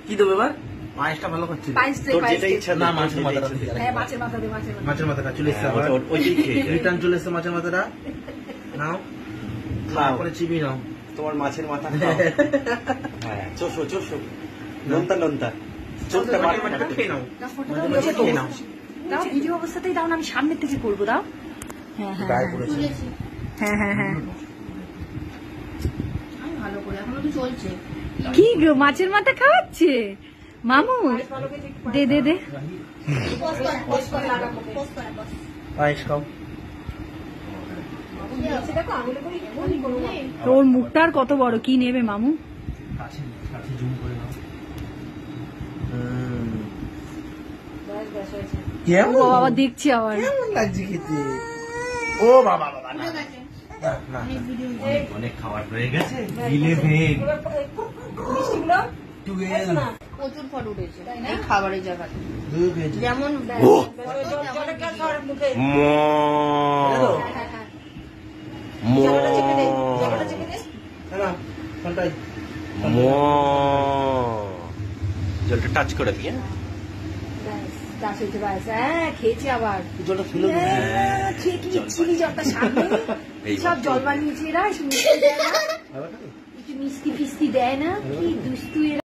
কি দেবো এবার? পায়েসটা ভালো করছি। তোর যেটা ইচ্ছা না, মাছের মাথাটা। হ্যাঁ, মাছের মাথাটা চলে এসছে আবার। ওইটাই খেয়ে রিটার্ন চলে এসছে মাছের মাথাটা। নাও, তারপরে চিবি নাও। তোমার মাছের মাথা খাও। হ্যাঁ, চোষো চোষো, নোনতা নোনতা চোরটা মাথাটা খেয়ে নাও। খেয়ে নাও। দাও, ভিডিও অবস্থাতেই দাও না, আমি সামনের থেকে করবো। দাও। হ্যাঁ হ্যাঁ গায়ে পড়েছে। হ্যাঁ হ্যাঁ হ্যাঁ। ভালো করে এখনো তো চলছে। কি গো, মাছের মাথা খাওয়াচ্ছে মামু? দে দে দে। পায়েস খাও। ওর মুখটা আর কত বড়, কি নেবে মামু? কাছে জুম করে নাও। ও বাবা, দেখছি আবার। কেমন লাগছে খেতে? ও বাবা বাবা, না না, অনেক খাবার হয়ে গেছে। 11 প্রচুর ফল উঠেছে এই খাবারের জায়গাতে, যেমন জলটা টাচ করে দিয়ে হ্যাঁ, খেয়েছি আবার। জলটা ফেলে দেবে। খেয়ে কি চিনি জলটা সামনে সব জল বানিয়েছে এরা, একটু মিষ্টি দেয় না, একটু মিষ্টি ফিষ্টি দেয় না, কি দুস্তু এরা।